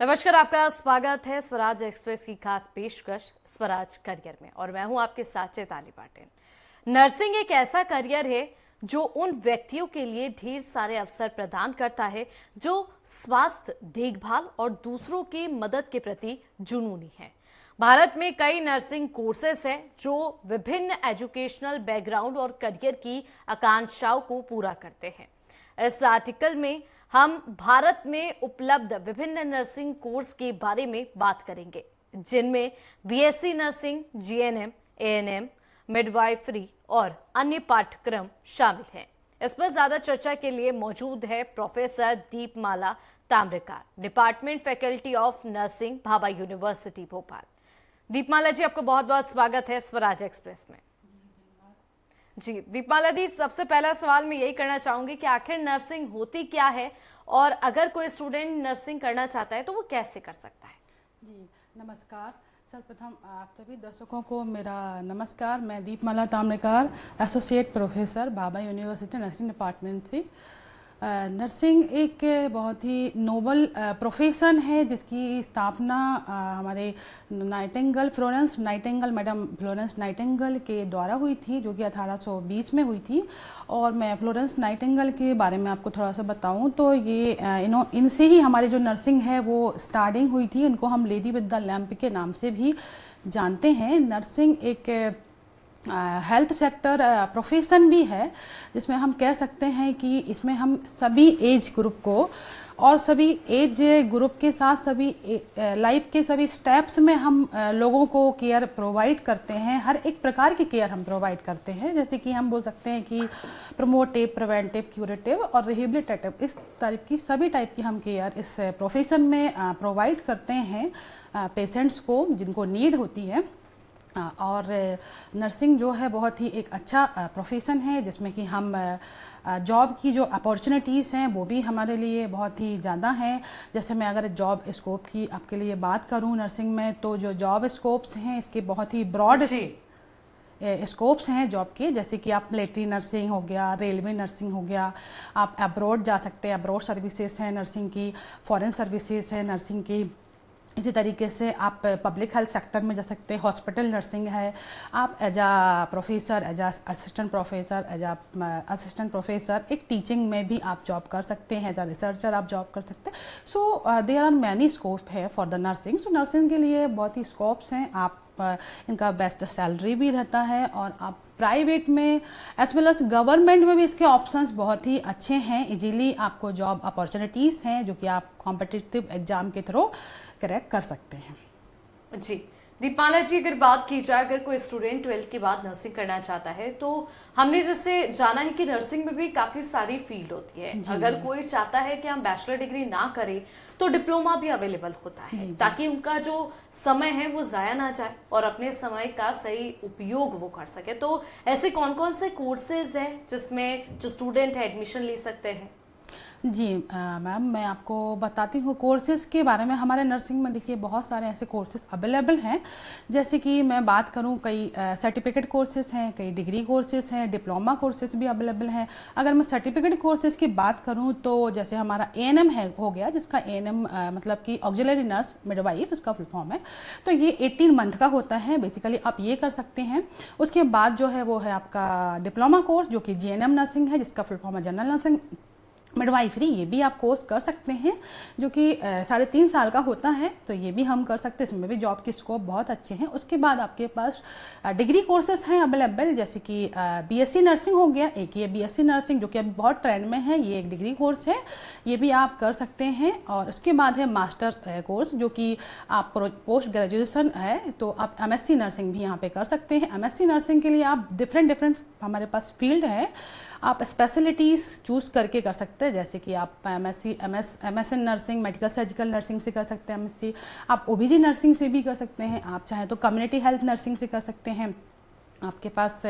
नमस्कार, आपका स्वागत है स्वराज एक्सप्रेस की खास पेशकश स्वराज करियर में और मैं हूं आपके साथ चैताली पाटिल। नर्सिंग एक ऐसा करियर है जो उन व्यक्तियों के लिए ढेर सारे अवसर प्रदान करता है जो स्वास्थ्य देखभाल और दूसरों की मदद के प्रति जुनूनी है। भारत में कई नर्सिंग कोर्सेस हैं जो विभिन्न एजुकेशनल बैकग्राउंड और करियर की आकांक्षाओं को पूरा करते हैं। इस आर्टिकल में हम भारत में उपलब्ध विभिन्न नर्सिंग कोर्स के बारे में बात करेंगे, जिनमें BSc nursing, GNM, ANM, midwifery और अन्य पाठ्यक्रम शामिल हैं। इस पर ज्यादा चर्चा के लिए मौजूद है professor Deepmala Tamrakar, department faculty of nursing, Bhabha university Bhopal. Deepmala ji, आपको बहुत बहुत स्वागत है स्वराज एक्सप्रेस में। जी दीपमाला दी, सबसे पहला सवाल मैं यही करना चाहूंगी कि आखिर नर्सिंग होती क्या है और अगर कोई स्टूडेंट नर्सिंग करना चाहता है तो वो कैसे कर सकता है? जी नमस्कार। सर्वप्रथम आप सभी दर्शकों को मेरा नमस्कार। मैं Deepmala Tamrakar, associate professor, Bhabha university nursing department से। नर्सिंग एक बहुत ही नोबल प्रोफेशन है जिसकी स्थापना हमारे Florence Nightingale, madam Florence Nightingale के द्वारा हुई थी, जो कि 1820 में हुई थी। और मैं फ्लोरेंस नाइटिंगेल के बारे में आपको थोड़ा सा बताऊं तो ये इनसे ही हमारी जो नर्सिंग है वो स्टार्टिंग हुई थी। इनको हम लेडी विद द लैंप के नाम से भी जानते हैं। नर्सिंग एक हेल्थ सेक्टर प्रोफेशन भी है जिसमें हम कह सकते हैं कि इसमें हम सभी एज ग्रुप को और सभी एज ग्रुप के साथ सभी लाइफ के सभी स्टेप्स में हम लोगों को केयर प्रोवाइड करते हैं। हर एक प्रकार की केयर हम प्रोवाइड करते हैं, जैसे कि हम बोल सकते हैं कि प्रमोटिव, प्रिवेंटिव, क्यूरेटिव और रिहेबिलिटेटिव, इस टाइप की सभी टाइप की हम केयर इस प्रोफेशन में प्रोवाइड करते हैं पेशेंट्स को जिनको नीड होती है। और नर्सिंग जो है बहुत ही एक अच्छा प्रोफेशन है जिसमें कि हम जॉब की जो अपॉर्चुनिटीज़ हैं वो भी हमारे लिए बहुत ही ज़्यादा हैं। जैसे मैं अगर जॉब स्कोप की आपके लिए बात करूं नर्सिंग में, तो जो जॉब स्कोप्स हैं इसके बहुत ही ब्रॉड स्कोप्स हैं जॉब के, जैसे कि आप मिलिट्री नर्सिंग हो गया, रेलवे नर्सिंग हो गया, आप अब्रॉड जा सकते हैं, अब्रॉड सर्विसेज हैं नर्सिंग की, फॉरेन सर्विसेज है नर्सिंग की। इसी तरीके से आप पब्लिक हेल्थ सेक्टर में जा सकते हैं, हॉस्पिटल नर्सिंग है। आप as a professor, as a assistant professor, as a assistant professor एक टीचिंग में भी आप जॉब कर सकते हैं, एज आ रिसर्चर आप जॉब कर सकते हैं। So there are many scope है for the nursing. So nursing के लिए बहुत ही स्कोप्स हैं। आप इनका बेस्ट सैलरी भी रहता है और आप प्राइवेट में एज वेल एज गवर्नमेंट में भी इसके ऑप्शंस बहुत ही अच्छे हैं। इजीली आपको जॉब अपॉर्चुनिटीज़ हैं जो कि आप कॉम्पिटिटिव एग्जाम के थ्रू क्रैक कर सकते हैं। जी दीपमाला जी, अगर बात की जाए, अगर कोई स्टूडेंट 12th के बाद नर्सिंग करना चाहता है तो हमने जैसे जाना है कि नर्सिंग में भी काफी सारी फील्ड होती है। अगर कोई चाहता है कि हम बैचलर डिग्री ना करें तो डिप्लोमा भी अवेलेबल होता है, ताकि उनका जो समय है वो जाया ना जाए और अपने समय का सही उपयोग वो कर सके। तो ऐसे कौन कौन से कोर्सेज हैं जिसमें जो स्टूडेंट है एडमिशन ले सकते हैं? जी मैम, मैं आपको बताती हूँ कोर्सेज के बारे में। हमारे नर्सिंग में देखिए बहुत सारे ऐसे कोर्सेज अवेलेबल हैं, जैसे कि मैं बात करूँ कई सर्टिफिकेट कोर्सेज हैं, कई डिग्री कोर्सेज हैं, डिप्लोमा कोर्सेज भी अवेलेबल हैं। अगर मैं सर्टिफिकेट कोर्सेज की बात करूँ तो जैसे हमारा एएनएम है हो गया, जिसका एएनएम मतलब कि ऑक्सिलरी नर्स मिडवाइफ, इसका फुल फॉर्म है। तो ये 18 मंथ का होता है, बेसिकली आप ये कर सकते हैं। उसके बाद जो है वो है आपका डिप्लोमा कोर्स जो कि जीएनएम नर्सिंग है, जिसका फुल फॉर्म है जनरल नर्सिंग मिडवाइफरी। ये भी आप कोर्स कर सकते हैं जो कि 3.5 साल का होता है, तो ये भी हम कर सकते हैं। इसमें भी जॉब के स्कोप बहुत अच्छे हैं। उसके बाद आपके पास डिग्री कोर्सेज हैं अवेलेबल, जैसे कि बीएससी नर्सिंग हो गया, एक ये बीएससी नर्सिंग जो कि अभी बहुत ट्रेंड में है, ये एक डिग्री कोर्स है, ये भी आप कर सकते हैं। और उसके बाद है मास्टर कोर्स जो कि आप पोस्ट ग्रेजुएशन है, तो आप एमएससी नर्सिंग भी यहाँ पे कर सकते हैं। एमएससी नर्सिंग के लिए आप डिफरेंट हमारे पास फील्ड है, आप स्पेशलिटीज़ चूज़ करके कर सकते हैं, जैसे कि आप MSN nursing, medical surgical nursing से कर सकते हैं एमएससी, आप ओबीजी नर्सिंग से भी कर सकते हैं, आप चाहें तो कम्युनिटी हेल्थ नर्सिंग से कर सकते हैं, आपके पास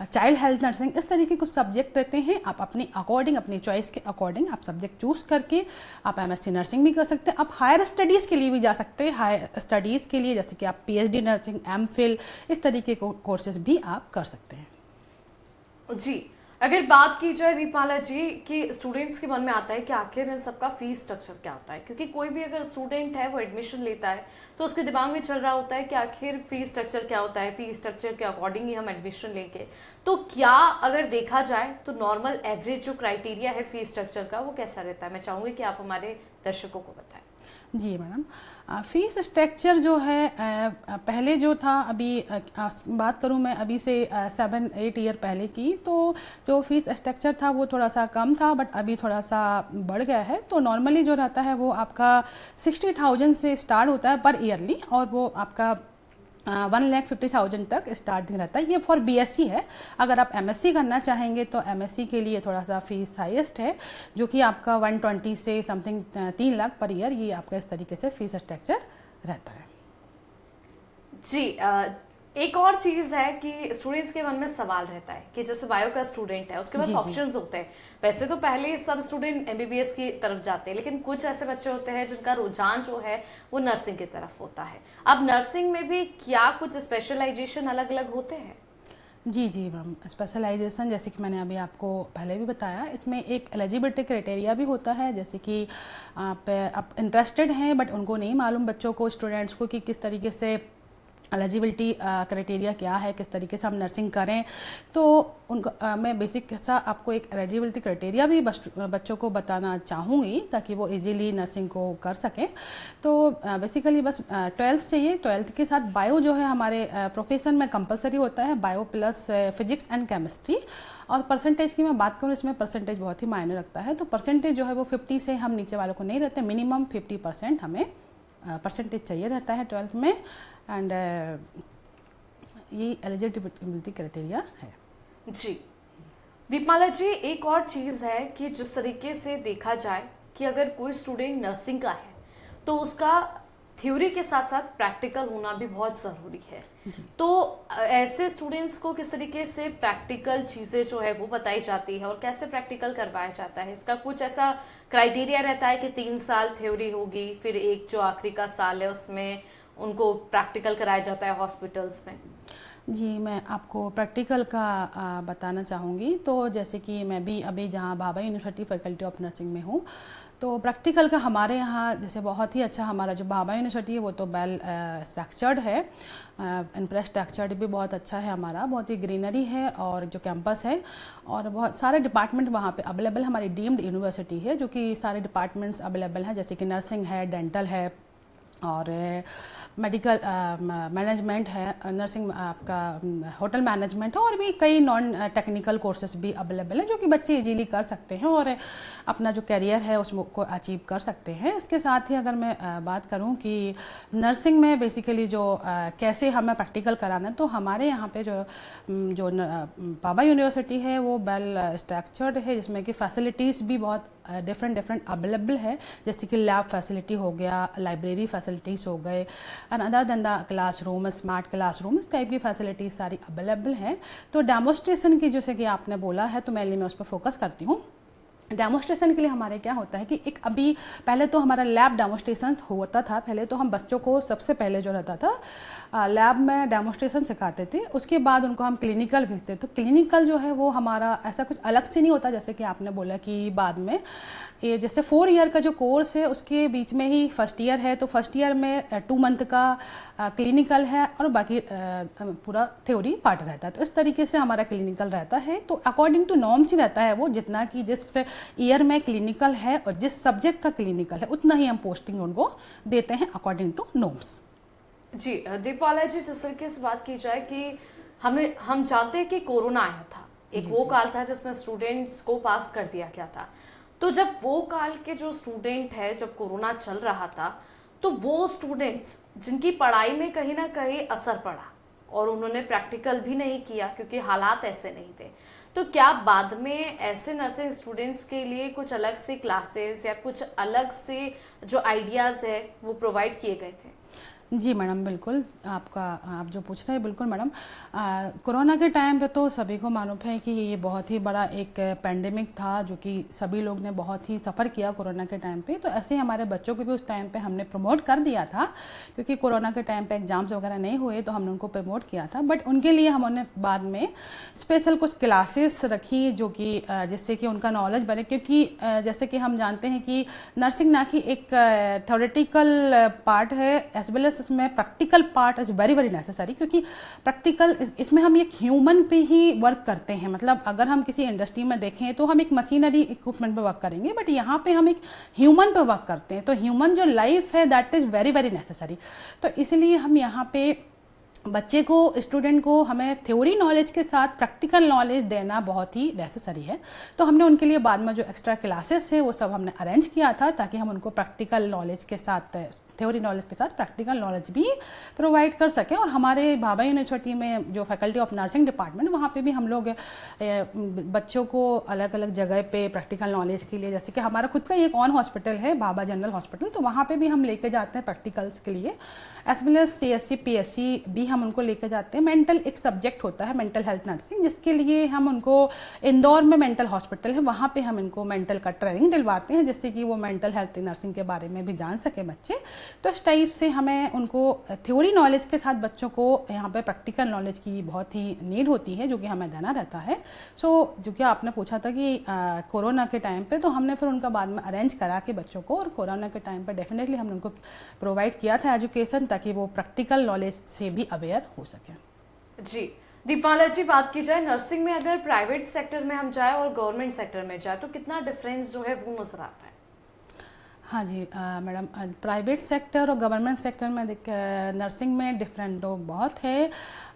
चाइल्ड हेल्थ नर्सिंग, इस तरीके कुछ सब्जेक्ट रहते हैं। आप अपनी अकॉर्डिंग, अपनी चॉइस के अकॉर्डिंग आप सब्जेक्ट चूज़ करके आप एमएससी नर्सिंग भी कर सकते हैं। आप हायर स्टडीज़ के लिए भी जा सकते हैं। हायर स्टडीज़ के लिए जैसे कि आप पीएचडी नर्सिंग, एमफिल, इस तरीके के कोर्सेज भी आप कर सकते हैं। जी अगर बात की जाए दीपमाला जी कि स्टूडेंट्स के मन में आता है कि आखिर इन सबका फीस स्ट्रक्चर क्या होता है, क्योंकि कोई भी अगर स्टूडेंट है वो एडमिशन लेता है तो उसके दिमाग में चल रहा होता है कि आखिर फीस स्ट्रक्चर क्या होता है, फीस स्ट्रक्चर के अकॉर्डिंग ही हम एडमिशन लेंगे। तो क्या अगर देखा जाए तो नॉर्मल एवरेज जो क्राइटेरिया है फीस स्ट्रक्चर का वो कैसा रहता है? मैं चाहूंगी कि आप हमारे दर्शकों को बताएं। जी मैडम, फीस स्ट्रक्चर जो है पहले जो था, अभी बात करूं मैं अभी से 7-8 ईयर पहले की, तो जो फीस स्ट्रक्चर था वो थोड़ा सा कम था, बट अभी थोड़ा सा बढ़ गया है। तो नॉर्मली जो रहता है वो आपका 60,000 से स्टार्ट होता है पर ईयरली, और वो आपका 1,50,000 तक स्टार्टिंग रहता है। ये फॉर बीएससी है। अगर आप एमएससी करना चाहेंगे तो एमएससी के लिए थोड़ा सा फीस हाईएस्ट है, जो कि आपका 120 से समथिंग 3 लाख पर ईयर, ये आपका इस तरीके से फीस स्ट्रक्चर रहता है। जी, एक और चीज है कि स्टूडेंट्स के मन में सवाल रहता है कि जैसे बायो का स्टूडेंट है उसके पास जी, जी। ऑप्शंस होते हैं। वैसे तो पहले सब स्टूडेंट एमबीबीएस की तरफ जाते हैं, लेकिन कुछ ऐसे बच्चे होते हैं जिनका रुझान जो है वो नर्सिंग की तरफ होता है। अब नर्सिंग में भी क्या कुछ स्पेशलाइजेशन अलग अलग होते हैं? जी जी मैम, स्पेशलाइजेशन जैसे कि मैंने अभी आपको पहले भी बताया, इसमें एक एलिजिबिलिटी क्राइटेरिया भी होता है। जैसे कि आप इंटरेस्टेड हैं बट उनको नहीं मालूम, बच्चों को, स्टूडेंट्स को, कि किस तरीके से एलिजिबिलिटी क्राइटेरिया क्या है, किस तरीके से हम नर्सिंग करें। तो उनको मैं बेसिक सा आपको एक एलिजिबिलिटी क्राइटेरिया भी बच्चों को बताना चाहूँगी ताकि वो इजीली नर्सिंग को कर सकें। तो बेसिकली बस 12th चाहिए। 12th के साथ बायो जो है हमारे प्रोफेशन में कंपलसरी होता है, bio plus physics and chemistry. और परसेंटेज की मैं बात करूँ, इसमें परसेंटेज बहुत ही मायने रखता है। तो परसेंटेज जो है वो 50 से हम नीचे वालों को नहीं रहते, मिनिमम 50% हमें परसेंटेज चाहिए रहता है 12th में। एंड ये एलिजिबिलिटी क्राइटेरिया है। जी दीपमाला जी, एक और चीज है कि जिस तरीके से देखा जाए कि अगर कोई स्टूडेंट नर्सिंग का है तो उसका थ्योरी के साथ साथ प्रैक्टिकल होना भी बहुत ज़रूरी है। जी। तो ऐसे स्टूडेंट्स को किस तरीके से प्रैक्टिकल चीज़ें जो है वो बताई जाती है और कैसे प्रैक्टिकल करवाया जाता है? इसका कुछ ऐसा क्राइटेरिया रहता है कि 3 साल थ्योरी होगी, फिर एक जो आखिरी का साल है उसमें उनको प्रैक्टिकल कराया जाता है हॉस्पिटल्स में? जी, मैं आपको प्रैक्टिकल का बताना चाहूँगी। तो जैसे कि मैं भी अभी जहाँ Bhabha university faculty of nursing में हूँ, तो प्रैक्टिकल का हमारे यहाँ जैसे बहुत ही अच्छा, हमारा जो भाभा यूनिवर्सिटी है वो तो वेल स्ट्रक्चर्ड है, इंफ्रास्ट्रक्चर्ड भी बहुत अच्छा है हमारा, बहुत ही ग्रीनरी है, और जो कैंपस है और बहुत सारे डिपार्टमेंट वहाँ पे अवेलेबल। हमारी डीम्ड यूनिवर्सिटी है जो कि सारे डिपार्टमेंट्स अवेलेबल हैं, जैसे कि नर्सिंग है, डेंटल है, और मेडिकल मैनेजमेंट है, नर्सिंग आपका होटल मैनेजमेंट है, और भी कई नॉन टेक्निकल कोर्सेज भी अवेलेबल हैं जो कि बच्चे इजीली कर सकते हैं और अपना जो करियर है उसको अचीव कर सकते हैं। इसके साथ ही अगर मैं बात करूं कि नर्सिंग में बेसिकली जो कैसे हमें प्रैक्टिकल कराना है, तो हमारे यहाँ पे जो भाभा यूनिवर्सिटी है वो वेल स्ट्रक्चर्ड है, जिसमें कि फैसिलिटीज़ भी बहुत डिफरेंट अवेलेबल है, जैसे कि लैब फैसिलिटी हो गया, लाइब्रेरी फैसिलिटीज़ हो गए, and other than the classroom, smart classroom, इस टाइप की फैसिलिटीज़ सारी अवेलेबल हैं। तो डेमोस्ट्रेशन की जैसे कि आपने बोला है, तो मेनली मैं उस पर फोकस करती हूँ। डेमोस्ट्रेशन के लिए हमारे क्या होता है कि एक अभी पहले तो हमारा लैब डेमोस्ट्रेशन होता था। पहले तो हम बच्चों को सबसे पहले जो रहता था लैब में डेमोस्ट्रेशन सिखाते थे, उसके बाद उनको हम क्लिनिकल भेजते। तो क्लिनिकल जो है वो हमारा ऐसा कुछ अलग से नहीं होता, जैसे कि आपने बोला कि बाद में ये जैसे 4 ईयर का जो कोर्स है उसके बीच में ही फर्स्ट ईयर है, तो फर्स्ट ईयर में 2 मंथ का क्लिनिकल है और बाकी पूरा थ्योरी पार्ट रहता है। तो इस तरीके से हमारा क्लिनिकल रहता है। तो अकॉर्डिंग टू नॉर्म्स ही रहता है वो, जितना कि जिस ईयर में क्लिनिकल है और जिस सब्जेक्ट का क्लिनिकल है उतना ही हम पोस्टिंग उनको देते हैं अकॉर्डिंग टू नॉर्म्स। जी दीपवाला जी, जिस तरीके से बात की जाए कि हम जानते हैं कि कोरोना आया था, एक वो काल था जिसमें स्टूडेंट्स को पास कर दिया गया था। तो जब वो काल के जो स्टूडेंट है, जब कोरोना चल रहा था, तो वो स्टूडेंट्स जिनकी पढ़ाई में कहीं ना कहीं असर पड़ा और उन्होंने प्रैक्टिकल भी नहीं किया क्योंकि हालात ऐसे नहीं थे, तो क्या बाद में ऐसे नर्सिंग स्टूडेंट्स के लिए कुछ अलग से क्लासेस या कुछ अलग से जो आइडियाज़ है वो प्रोवाइड किए गए थे? जी मैडम, बिल्कुल आप जो पूछ रहे हैं बिल्कुल मैडम। कोरोना के टाइम पे तो सभी को मालूम है कि ये बहुत ही बड़ा एक पेंडेमिक था, जो कि सभी लोग ने बहुत ही सफ़र किया कोरोना के टाइम पे। तो ऐसे ही हमारे बच्चों को भी उस टाइम पे हमने प्रमोट कर दिया था, क्योंकि कोरोना के टाइम पे एग्ज़ाम्स वगैरह नहीं हुए तो हमने उनको प्रमोट किया था। बट उनके लिए हमने बाद में स्पेशल कुछ क्लासेस रखी, जो कि जिससे कि उनका नॉलेज बढ़े, क्योंकि जैसे कि हम जानते हैं कि नर्सिंग ना कि एक थ्योरेटिकल पार्ट है एज वेल एज इसमें practical part is very very necessary, क्योंकि प्रैक्टिकल इसमें हम एक ह्यूमन पे ही वर्क करते हैं। मतलब अगर हम किसी इंडस्ट्री में देखें तो हम एक मशीनरी इक्विपमेंट पे वर्क करेंगे, बट यहाँ पे हम एक ह्यूमन पे वर्क करते हैं। तो ह्यूमन जो लाइफ है that is very very necessary. तो इसलिए हम यहाँ पे बच्चे को, स्टूडेंट को, हमें थ्योरी नॉलेज के साथ प्रैक्टिकल नॉलेज देना बहुत ही नेसेसरी है। तो हमने उनके लिए बाद में जो एक्स्ट्रा क्लासेस है वो सब हमने अरेंज किया था, ताकि हम उनको प्रैक्टिकल नॉलेज के साथ, थ्योरी नॉलेज के साथ प्रैक्टिकल नॉलेज भी प्रोवाइड कर सकें। और हमारे भाभा यूनिवर्सिटी में जो फैकल्टी ऑफ नर्सिंग डिपार्टमेंट, वहाँ पे भी हम लोग बच्चों को अलग अलग जगह पे प्रैक्टिकल नॉलेज के लिए, जैसे कि हमारा खुद का एक ऑन हॉस्पिटल है भाभा जनरल हॉस्पिटल, तो वहाँ पे भी हम लेके जाते हैं प्रैक्टिकल्स के लिए। As well as CSC PSC भी हम उनको लेके जाते हैं। मेंटल एक सब्जेक्ट होता है मेंटल हेल्थ नर्सिंग, जिसके लिए हम उनको, इंदौर में मेंटल हॉस्पिटल है, वहाँ पे हम इनको मेंटल का ट्रेनिंग दिलवाते हैं, जिससे कि वो मेंटल हेल्थ नर्सिंग के बारे में भी जान सके बच्चे। तो इस टाइप से हमें उनको थ्योरी नॉलेज के साथ बच्चों को यहाँ पे प्रैक्टिकल नॉलेज की बहुत ही नीड होती है, जो कि हमें देना रहता है। सो जो कि आपने पूछा था कि कोरोना के टाइम पे, तो हमने फिर उनका बाद में अरेंज करा के बच्चों को, और कोरोना के टाइम पे डेफिनेटली हमने उनको प्रोवाइड किया था एजुकेशन, ताकि वो प्रैक्टिकल नॉलेज से भी अवेयर हो सके। जी दीपमाला जी, बात की जाए नर्सिंग में, अगर प्राइवेट सेक्टर में हम जाए और गवर्नमेंट सेक्टर में जाए तो कितना डिफरेंस जो है वो नजर आता है? हाँ जी मैडम, प्राइवेट सेक्टर और गवर्नमेंट सेक्टर में नर्सिंग में डिफरेंट तो बहुत है।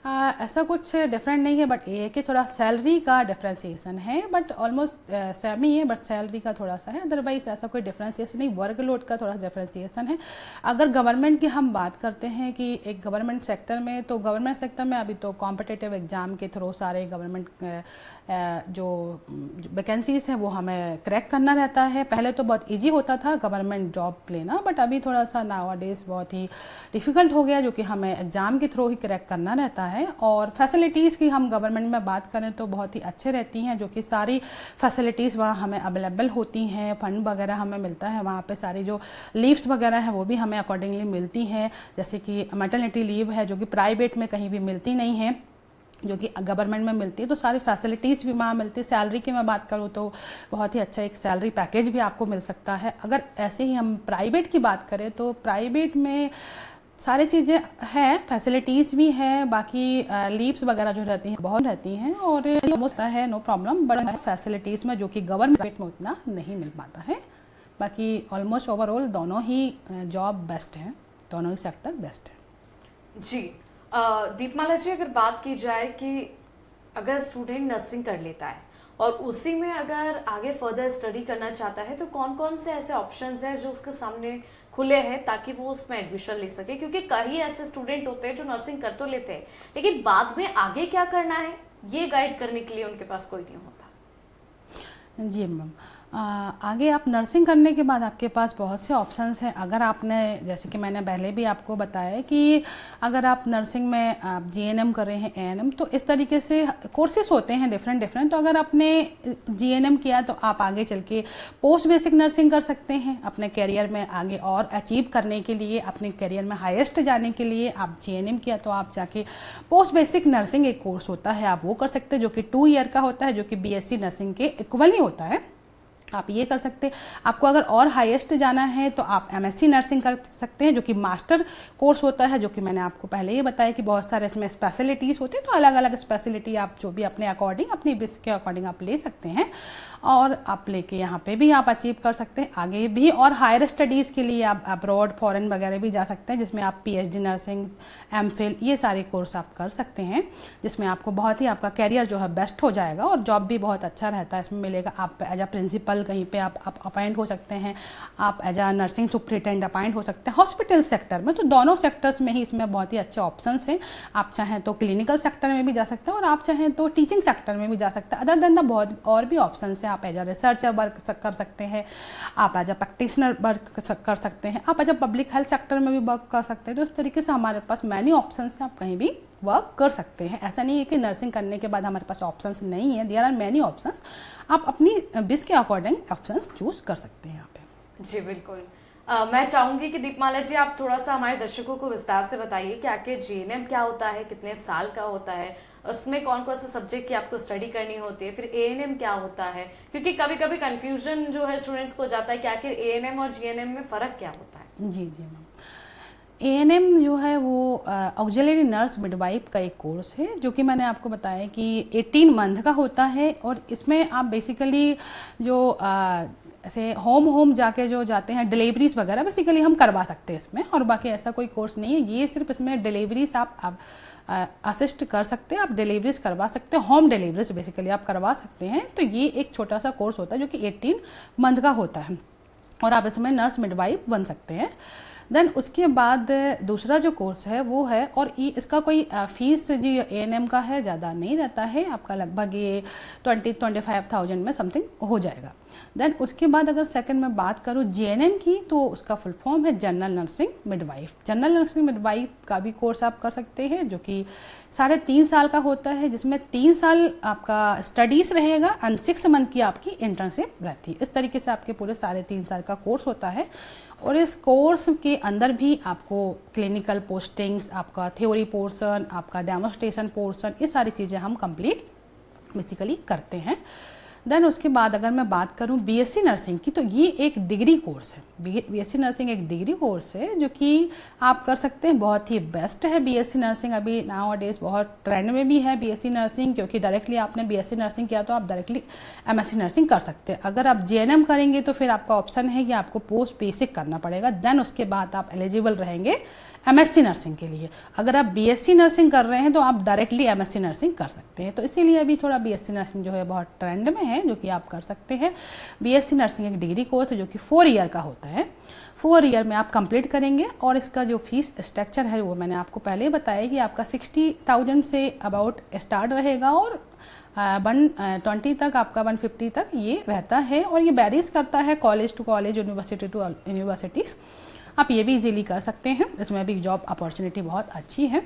ऐसा कुछ डिफरेंट नहीं है, बट ये है कि थोड़ा सैलरी का डिफ्रेंसिएशन है, बट ऑलमोस्ट सेम ही है, बट सैलरी का थोड़ा सा है। अदरवाइज ऐसा कोई डिफ्रेंसिएशन नहीं, वर्कलोड का थोड़ा डिफ्रेंसिएशन है। अगर गवर्नमेंट की हम बात करते हैं कि एक गवर्नमेंट सेक्टर में, तो गवर्नमेंट सेक्टर में अभी तो कॉम्पिटिटिव एग्ज़ाम के थ्रू सारे गवर्नमेंट जो वैकेंसीज हैं वो हमें क्रैक करना रहता है। पहले तो बहुत ईजी होता था गवर्नमेंट जॉब लेना, बट अभी थोड़ा सा नाउअडेज बहुत ही डिफ़िकल्ट हो गया, जो कि हमें एग्ज़ाम के थ्रू ही क्रैक करना रहता है। और फैसिलिटीज़ की हम गवर्नमेंट में बात करें तो बहुत ही अच्छे रहती हैं, जो कि सारी फैसिलिटीज़ वहाँ हमें अवेलेबल होती हैं। फंड वगैरह हमें मिलता है वहाँ पे, सारी जो लीव्स वगैरह है वो भी हमें अकॉर्डिंगली मिलती हैं। जैसे कि मैटरनिटी लीव है, जो कि प्राइवेट में कहीं भी मिलती नहीं है, जो कि गवर्नमेंट में मिलती है। तो सारी फैसिलिटीज़ भी वहाँ मिलती है। सैलरी की मैं बात करूँ तो बहुत ही अच्छा एक सैलरी पैकेज भी आपको मिल सकता है। अगर ऐसे ही हम प्राइवेट की बात करें तो प्राइवेट में सारी चीज़ें हैं, फैसिलिटीज़ भी हैं, बाकी लीव्स वगैरह जो रहती हैं बहुत रहती हैं, और ऑलमोस्ट है नो प्रॉब्लम, बट फैसिलिटीज़ में जो कि गवर्नमेंट में उतना नहीं मिल पाता है। बाकी ऑलमोस्ट ओवरऑल दोनों ही जॉब बेस्ट हैं, दोनों ही सेक्टर बेस्ट है। जी दीपमाला जी, अगर बात की जाए कि अगर स्टूडेंट नर्सिंग कर लेता है और उसी में अगर आगे फर्दर स्टडी करना चाहता है, तो कौन कौन से ऐसे ऑप्शंस हैं जो उसके सामने खुले हैं ताकि वो उसमें एडमिशन ले सके? क्योंकि कई ऐसे स्टूडेंट होते हैं जो नर्सिंग कर तो लेते हैं, लेकिन बाद में आगे क्या करना है ये गाइड करने के लिए उनके पास कोई नहीं होता। जी मैम, आगे आप नर्सिंग करने के बाद आपके पास बहुत से ऑप्शंस हैं। अगर आपने, जैसे कि मैंने पहले भी आपको बताया कि अगर आप नर्सिंग में आप GNM कर रहे हैं, ANM, तो इस तरीके से कोर्सेज होते हैं डिफरेंट। तो अगर आपने GNM किया तो आप आगे चल के पोस्ट बेसिक नर्सिंग कर सकते हैं अपने करियर में आगे और अचीव करने के लिए। अपने करियर में हाईएस्ट जाने के लिए आप GNM किया तो आप जाके पोस्ट बेसिक नर्सिंग एक कोर्स होता है, आप वो कर सकते हैं, जो कि 2 ईयर का होता है, जो कि BSc नर्सिंग के इक्वल ही होता है। आप ये कर सकते हैं। आपको अगर और हाईएस्ट जाना है तो आप MSc नर्सिंग कर सकते हैं, जो कि मास्टर कोर्स होता है, जो कि मैंने आपको पहले ही बताया कि बहुत सारे इसमें स्पेशलिटीज़ होते हैं। तो अलग अलग स्पेशलिटी आप जो भी अपने अकॉर्डिंग, अपनी बिस के अकॉर्डिंग आप ले सकते हैं, और आप लेके यहाँ पे भी आप अचीव कर सकते हैं आगे भी। और हायर स्टडीज़ के लिए आप अब्रॉड, फॉरेन वगैरह भी जा सकते हैं, जिसमें आप PhD नर्सिंग, MPhil ये सारे कोर्स आप कर सकते हैं, जिसमें आपको बहुत ही आपका कैरियर जो है बेस्ट हो जाएगा और जॉब भी बहुत अच्छा रहता है इसमें मिलेगा। आप एज अ प्रिंसिपल कहीं पे आप अपॉइंट हो सकते हैं, आप as a nursing superintendent appoint हो सकते हैं हॉस्पिटल सेक्टर में। तो दोनों सेक्टर्स में ही इसमें बहुत ही अच्छे ऑप्शंस हैं। आप चाहें तो क्लिनिकल सेक्टर में भी जा सकते हैं और आप चाहें तो टीचिंग सेक्टर में भी जा सकते हैं। अदर देन द बहुत और भी ऑप्शंस हैं आप एज अ रिसर्चर वर्क कर सकते हैं, आप एज अ प्रैक्टिशनर वर्क कर सकते हैं, आप as a public health sector में भी वर्क कर सकते हैं। तो इस तरीके से हमारे पास मैनी ऑप्शंस हैं, आप कहीं भी वर्क कर सकते हैं। ऐसा नहीं है कि नर्सिंग करने के बाद हमारे पास ऑप्शंस नहीं है, देयर आर मैनी ऑप्शंस। आप अपनी विश के अकॉर्डिंग ऑप्शंस चूज कर सकते हैं यहाँ पे। जी बिल्कुल। मैं चाहूंगी कि दीपमाला जी आप थोड़ा सा हमारे दर्शकों को विस्तार से बताइए कि आखिर जीएनएम क्या होता है, कितने साल का होता है, उसमें कौन कौन से सब्जेक्ट की आपको स्टडी करनी होती है, फिर एएनएम क्या होता है, क्योंकि कभी कभी कंफ्यूजन जो है स्टूडेंट्स को जाता है कि आखिर एएनएम और जीएनएम में फ़र्क क्या होता है। जी जी मैम, एएनएम जो है वो ऑक्सिलरी नर्स मिडवाइफ का एक कोर्स है, जो कि मैंने आपको बताया कि 18 मंथ का होता है। और इसमें आप बेसिकली जो ऐसे होम जाके जो जाते हैं डिलीवरीज वगैरह बेसिकली हम करवा सकते हैं इसमें, और बाकी ऐसा कोई कोर्स नहीं है। ये सिर्फ इसमें डिलीवरीज आप असिस्ट कर सकते हैं, आप डिलीवरीज करवा सकते हैं, होम डिलीवरीज बेसिकली आप करवा सकते हैं। तो ये एक छोटा सा कोर्स होता है जो कि 18 मंथ का होता है, और आप इसमें नर्स मिडवाइफ बन सकते हैं। देन उसके बाद दूसरा जो कोर्स है वो है, और इसका कोई फीस जी एएनएम का है ज़्यादा नहीं रहता है, आपका लगभग ये 20-25,000 में समथिंग हो जाएगा। देन उसके बाद अगर सेकंड में बात करूँ जीएनएम की, तो उसका फुल फॉर्म है general nursing midwife. General nursing midwife का भी कोर्स आप कर सकते हैं, जो कि 3.5 साल का होता है, जिसमें 3 साल आपका स्टडीज़ रहेगा एंड 6 मंथ की आपकी इंटर्नशिप रहती है। इस तरीके से आपके पूरे 3.5 साल का कोर्स होता है। और इस कोर्स के अंदर भी आपको क्लिनिकल पोस्टिंग्स, आपका थ्योरी पोर्शन, आपका डेमोस्ट्रेशन पोर्शन, ये सारी चीज़ें हम कंप्लीट बेसिकली करते हैं। देन उसके बाद अगर मैं बात करूं बीएससी नर्सिंग की, तो ये एक डिग्री कोर्स है। बीएससी नर्सिंग एक डिग्री कोर्स है जो कि आप कर सकते हैं, बहुत ही बेस्ट है बीएससी नर्सिंग। अभी नाउ डेज बहुत ट्रेंड में भी है बीएससी नर्सिंग, क्योंकि डायरेक्टली आपने बीएससी नर्सिंग किया तो आप डायरेक्टली एमएससी नर्सिंग कर सकते हैं। अगर आप जीएनएम करेंगे तो फिर आपका ऑप्शन है कि आपको पोस्ट बेसिक करना पड़ेगा, देन उसके बाद आप एलिजिबल रहेंगे एमएससी नर्सिंग के लिए। अगर आप बीएससी नर्सिंग कर रहे हैं तो आप डायरेक्टली एमएससी नर्सिंग कर सकते हैं। तो इसीलिए अभी थोड़ा बीएससी नर्सिंग जो है बहुत ट्रेंड में है, जो कि आप कर सकते हैं। बीएससी नर्सिंग एक डिग्री कोर्स है जो कि 4 ईयर का होता है। 4 ईयर में आप कंप्लीट करेंगे, और इसका जो फीस स्ट्रक्चर है वो मैंने आपको पहले ही बताया कि आपका 60,000 से अबाउट स्टार्ट रहेगा, और 120 तक, आपका 150 तक ये रहता है। और ये वेरीज करता है college to college, university to universities. आप ये भी इजीली कर सकते हैं, इसमें भी जॉब अपॉर्चुनिटी बहुत अच्छी है।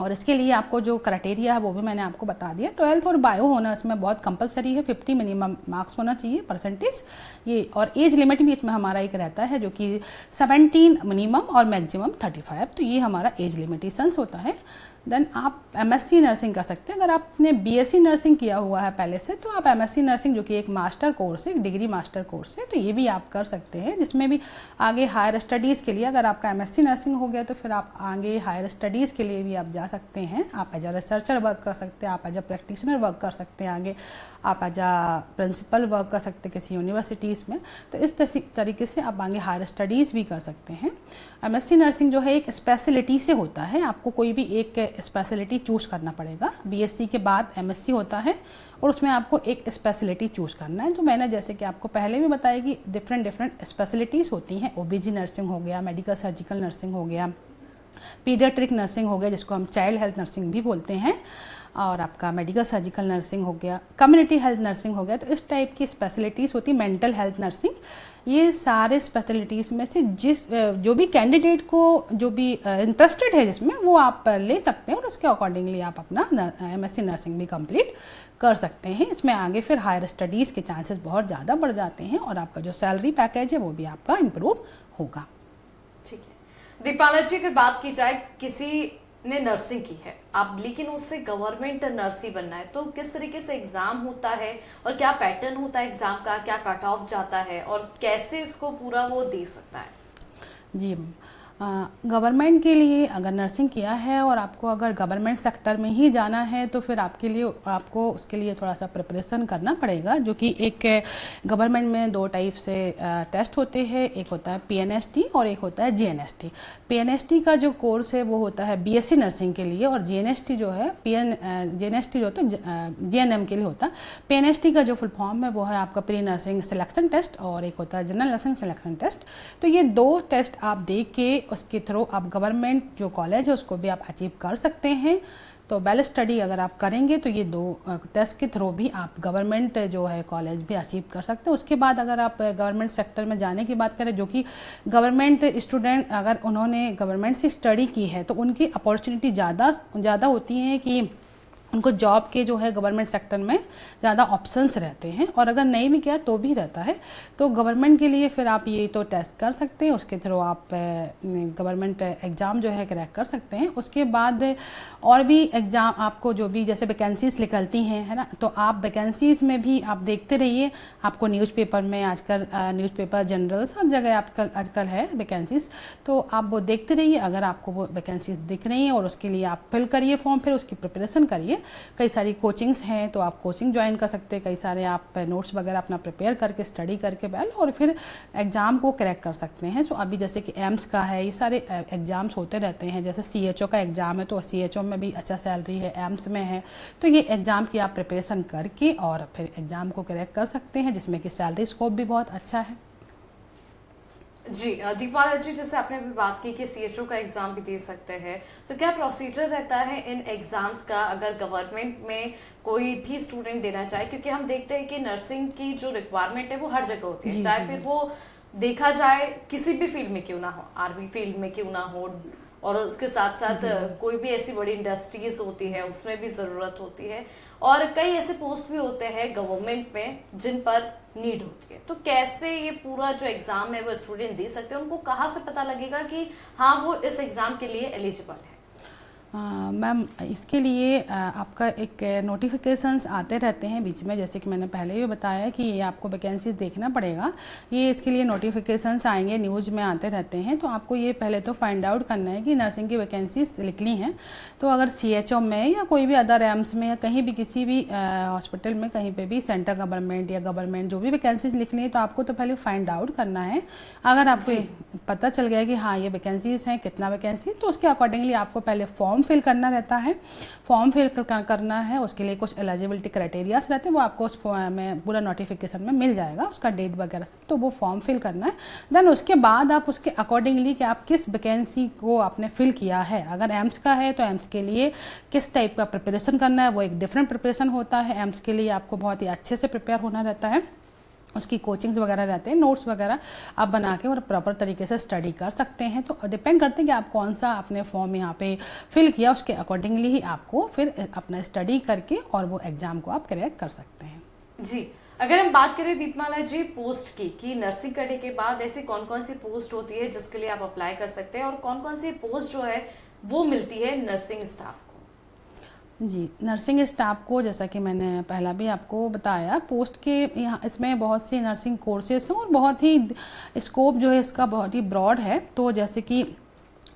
और इसके लिए आपको जो क्राइटेरिया है वो भी मैंने आपको बता दिया। 12th और बायो होना इसमें बहुत कंपलसरी है, 50 मिनिमम मार्क्स होना चाहिए परसेंटेज ये। और एज लिमिट भी इसमें हमारा एक रहता है जो कि 17 मिनिमम और मैक्सिमम 35, तो ये हमारा एज लिमिटेशंस होता है। देन आप एमएससी नर्सिंग कर सकते हैं। अगर आपने बीएससी नर्सिंग किया हुआ है पहले से, तो आप एमएससी नर्सिंग जो कि एक मास्टर कोर्स है, एक डिग्री मास्टर कोर्स है, तो ये भी आप कर सकते हैं, जिसमें भी आगे हायर स्टडीज़ के लिए, अगर आपका एमएससी नर्सिंग हो गया तो फिर आप आगे हायर स्टडीज़ के लिए भी आप जा सकते हैं। आप एज अ रिसर्चर वर्क कर सकते हैं, आप एज अ प्रैक्टिशनर वर्क कर सकते हैं, आगे आप एज अ प्रिंसिपल वर्क कर सकते हैं किसी यूनिवर्सिटीज़ में। तो इस तरीके से आप आगे हायर स्टडीज़ भी कर सकते हैं। एमएससी नर्सिंग जो है एक स्पेशलिटी से होता है, आपको कोई भी एक स्पेशलिटी चूज़ करना पड़ेगा। बीएससी के बाद एमएससी होता है, और उसमें आपको एक स्पेशलिटी चूज़ करना है। तो मैंने जैसे कि आपको पहले भी बताया कि डिफरेंट स्पेशलिटीज़ होती हैं। ओबीजी नर्सिंग हो गया, मेडिकल सर्जिकल नर्सिंग हो गया, पीडियाट्रिक नर्सिंग हो गया, जिसको हम चाइल्ड हेल्थ नर्सिंग भी बोलते हैं, और आपका मेडिकल सर्जिकल नर्सिंग हो गया, कम्युनिटी हेल्थ नर्सिंग हो गया। तो इस टाइप की स्पेशलिटीज़ होती है, मेंटल हेल्थ नर्सिंग। ये सारे स्पेशलिटीज़ में से जो भी कैंडिडेट को जो भी इंटरेस्टेड है जिसमें, वो आप ले सकते हैं, और उसके अकॉर्डिंगली आप अपना एमएससी नर्सिंग भी कंप्लीट कर सकते हैं। इसमें आगे फिर हायर स्टडीज़ के चांसेस बहुत ज़्यादा बढ़ जाते हैं, और आपका जो सैलरी पैकेज है वो भी आपका इम्प्रूव होगा। ठीक है दीपाला जी, अगर बात की जाए किसी ने नर्सिंग की है आप, लेकिन उससे गवर्नमेंट नर्स ही बनना है, तो किस तरीके से एग्जाम होता है और क्या पैटर्न होता है एग्जाम का, क्या कट ऑफ जाता है और कैसे इसको पूरा वो दे सकता है? जी, गवर्नमेंट के लिए अगर नर्सिंग किया है और आपको अगर गवर्नमेंट सेक्टर में ही जाना है, तो फिर आपको उसके लिए थोड़ा सा प्रिपरेशन करना पड़ेगा। जो कि एक गवर्नमेंट में 2 टाइप से टेस्ट होते हैं, एक होता है पीएनएसटी और एक होता है जीएनएसटी। पीएनएसटी का जो कोर्स है वो होता है बीएससी नर्सिंग के लिए, और जीएनएसटी जो है जीएनएसटी जो होता है जीएनएम के लिए होता है। पीएनएसटी का जो फुल फॉर्म है वो है आपका प्री नर्सिंग सिलेक्शन टेस्ट, और एक होता है जनरल नर्सिंग सिलेक्शन टेस्ट। तो ये 2 टेस्ट आप दे के उसके थ्रू आप गवर्नमेंट जो कॉलेज है उसको भी आप अचीव कर सकते हैं। तो वेल स्टडी अगर आप करेंगे तो ये 2 टेस्ट के थ्रू भी आप गवर्नमेंट जो है कॉलेज भी अचीव कर सकते हैं। उसके बाद अगर आप गवर्नमेंट सेक्टर में जाने की बात करें, जो कि गवर्नमेंट स्टूडेंट अगर उन्होंने गवर्नमेंट से स्टडी की है तो उनकी अपॉर्चुनिटी ज़्यादा होती हैं कि उनको जॉब के जो है गवर्नमेंट सेक्टर में ज़्यादा ऑप्शंस रहते हैं, और अगर नहीं भी किया तो भी रहता है। तो गवर्नमेंट के लिए फिर आप ये तो टेस्ट कर सकते हैं, उसके थ्रू आप गवर्नमेंट एग्ज़ाम जो है क्रैक कर सकते हैं। उसके बाद और भी एग्ज़ाम आपको जो भी जैसे वैकेंसीज़ निकलती हैं, है ना, तो आप वैकेंसीज़ में भी आप देखते रहिए। आपको न्यूज़पेपर में आजकल न्यूज़पेपर जनरल सब जगह आजकल है वैकेंसीज़, तो आप वो देखते रहिए। अगर आपको वो वैकेंसीज़ दिख रही हैं और उसके लिए आप फिल करिए फॉर्म, फिर उसकी प्रिपरेशन करिए। कई सारी कोचिंग्स हैं तो आप कोचिंग ज्वाइन कर सकते हैं, कई सारे आप नोट्स वगैरह अपना प्रिपेयर करके स्टडी करके वेल और फिर एग्ज़ाम को क्रैक कर सकते हैं। तो अभी जैसे कि एम्स का है, ये सारे एग्ज़ाम्स होते रहते हैं। जैसे CHO का एग्ज़ाम है तो CHO में भी अच्छा सैलरी है, एम्स में है, तो ये एग्ज़ाम की आप प्रिपरेशन करके और फिर एग्ज़ाम को क्रैक कर सकते हैं, जिसमें कि सैलरी स्कोप भी बहुत अच्छा है। जी दीपाल जी, जैसे आपने अभी बात की कि CHO का एग्जाम भी दे सकते हैं, तो क्या प्रोसीजर रहता है इन एग्जाम्स का अगर गवर्नमेंट में कोई भी स्टूडेंट देना चाहे? क्योंकि हम देखते हैं कि नर्सिंग की जो रिक्वायरमेंट है वो हर जगह होती है, चाहे फिर वो देखा जाए किसी भी फील्ड में क्यों ना हो, आर्मी फील्ड में क्यों ना हो, और उसके साथ साथ कोई भी ऐसी बड़ी इंडस्ट्रीज होती है उसमें भी ज़रूरत होती है, और कई ऐसे पोस्ट भी होते हैं गवर्नमेंट में जिन पर नीड होती है। तो कैसे ये पूरा जो एग्ज़ाम है वो स्टूडेंट दे सकते हैं? उनको कहाँ से पता लगेगा कि हाँ वो इस एग्ज़ाम के लिए एलिजिबल है? मैम, इसके लिए आपका एक नोटिफिकेशंस आते रहते हैं बीच में, जैसे कि मैंने पहले भी बताया कि ये आपको वैकेंसीज देखना पड़ेगा। ये इसके लिए नोटिफिकेशंस आएंगे, न्यूज़ में आते रहते हैं, तो आपको ये पहले तो फाइंड आउट करना है कि नर्सिंग की वैकेंसीज निकली हैं। तो अगर CHO में या कोई भी अदर एम्स में या कहीं भी किसी भी हॉस्पिटल में कहीं पर भी सेंट्रल गवर्नमेंट या गवर्नमेंट जो भी वैकेंसीज निकली है, तो आपको तो पहले फाइंड आउट करना है। अगर आपको पता चल गया कि हाँ ये वैकेंसीज हैं, कितना वैकेंसी, तो उसके अकॉर्डिंगली आपको पहले फॉर्म फिल करना रहता है। फॉर्म फिल करना है, उसके लिए कुछ एलिजिबिलिटी क्राइटेरियाज रहते हैं, वो आपको उस में पूरा नोटिफिकेशन में मिल जाएगा, उसका डेट वगैरह सब, तो वो फॉर्म फिल करना है। देन उसके बाद आप उसके अकॉर्डिंगली कि आप किस वैकेंसी को आपने फिल किया है, अगर एम्स का है तो एम्स के लिए किस टाइप का प्रिपरेशन करना है, वो एक डिफरेंट प्रिपरेशन होता है। एम्स के लिए आपको बहुत ही अच्छे से प्रिपेयर होना रहता है, उसकी कोचिंग्स वगैरह रहते हैं, नोट्स वगैरह आप बना के और प्रॉपर तरीके से स्टडी कर सकते हैं। तो डिपेंड करते हैं कि आप कौन सा आपने फॉर्म यहाँ पे फिल किया, उसके अकॉर्डिंगली ही आपको फिर अपना स्टडी करके और वो एग्ज़ाम को आप क्रैक कर सकते हैं। जी, अगर हम बात करें दीपमाला जी पोस्ट की, कि नर्सिंग करने के बाद ऐसी कौन कौन सी पोस्ट होती है जिसके लिए आप अप्लाई कर सकते हैं, और कौन कौन सी पोस्ट जो है वो मिलती है नर्सिंग स्टाफ? जी, नर्सिंग स्टाफ को जैसा कि मैंने पहला भी आपको बताया, पोस्ट के यहाँ इसमें बहुत सी नर्सिंग कोर्सेज हैं और बहुत ही स्कोप जो है इसका बहुत ही ब्रॉड है। तो जैसे कि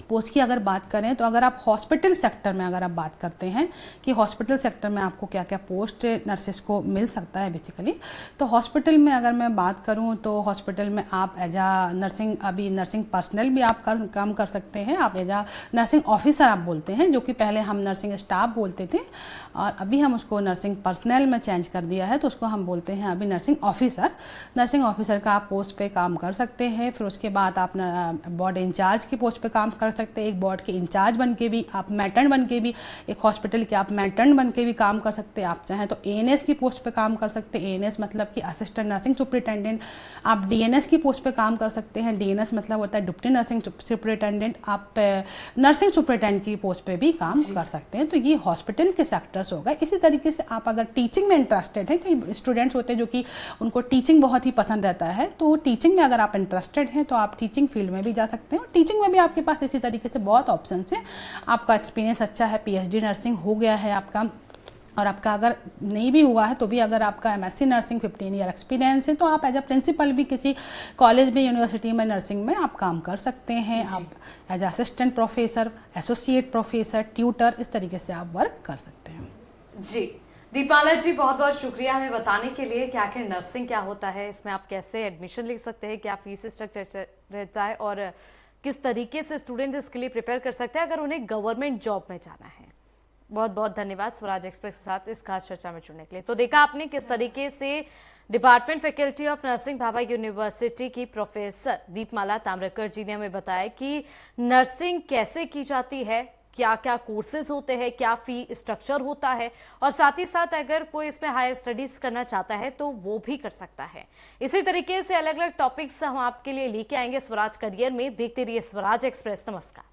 पोस्ट की अगर बात करें तो अगर आप हॉस्पिटल सेक्टर में अगर आप बात करते हैं कि हॉस्पिटल सेक्टर में आपको क्या क्या पोस्ट नर्सेस को मिल सकता है बेसिकली, तो हॉस्पिटल में अगर मैं बात करूं तो हॉस्पिटल में आप एज आ नर्सिंग, अभी नर्सिंग पर्सनल भी आप काम कर सकते हैं। आप एज आ नर्सिंग ऑफिसर आप बोलते हैं, जो कि पहले हम नर्सिंग स्टाफ बोलते थे और अभी हम उसको नर्सिंग पर्सनल में चेंज कर दिया है, तो उसको हम बोलते हैं अभी नर्सिंग ऑफिसर। नर्सिंग ऑफिसर का आप पोस्ट पे काम कर सकते हैं। फिर उसके बाद आप वार्ड इंचार्ज की पोस्ट पे काम कर सकते हैं। एक वार्ड के इंचार्ज बन के भी आप, मैटर्न बन के भी, एक हॉस्पिटल के आप मैटर्न बन के भी काम कर सकते हैं। आप चाहें तो ANS की पोस्ट पे काम कर सकते हैं। ANS मतलब कि असिस्टेंट नर्सिंग सुपरिटेंडेंट। आप DNS की पोस्ट पे काम कर सकते हैं। DNS मतलब होता है डिप्टी नर्सिंग सुपरिटेंडेंट। आप नर्सिंग सुपरिटेंडेंट की पोस्ट पे भी काम कर सकते हैं। तो ये हॉस्पिटल के सेक्टर्स हो गए। इसी तरीके से आप अगर टीचिंग में इंटरेस्टेड है, कई स्टूडेंट्स होते हैं जो कि उनको टीचिंग बहुत ही पसंद रहता है, तो टीचिंग में अगर आप इंटरेस्टेड हैं तो आप टीचिंग फील्ड में भी जा सकते हैं। और टीचिंग में भी आपके पास इसी तरीके से बहुत ऑप्शन है। आपका एक्सपीरियंस अच्छा है, PhD नर्सिंग हो गया है आपका, और आपका अगर नहीं भी हुआ है तो भी अगर आपका MSc नर्सिंग 15 ईयर एक्सपीरियंस है तो आप एज अ प्रिंसिपल भी किसी कॉलेज में, यूनिवर्सिटी में नर्सिंग में आप काम कर सकते हैं। आप as assistant professor, associate professor, tutor, इस तरीके से आप वर्क कर सकते हैं। जी दीपाला जी, बहुत बहुत शुक्रिया हमें बताने के लिए कि आखिर नर्सिंग क्या होता है, इसमें आप कैसे एडमिशन ले सकते हैं, क्या फीस स्ट्रक्चर रहता है और किस तरीके से स्टूडेंट इसके लिए प्रिपेयर कर सकते हैं अगर उन्हें गवर्नमेंट जॉब में जाना है। बहुत बहुत धन्यवाद स्वराज एक्सप्रेस के साथ इस खास चर्चा में जुड़ने के लिए। तो देखा आपने किस तरीके से department faculty of nursing Bhabha university की प्रोफेसर दीपमाला ताम्रकर जी ने हमें बताया कि नर्सिंग कैसे की जाती है, क्या क्या कोर्सेज होते हैं, क्या फी स्ट्रक्चर होता है, और साथ ही साथ अगर कोई इसमें हायर स्टडीज करना चाहता है तो वो भी कर सकता है। इसी तरीके से अलग अलग टॉपिक्स हम आपके लिए लेके आएंगे स्वराज करियर में। देखते रहिए स्वराज एक्सप्रेस। नमस्कार।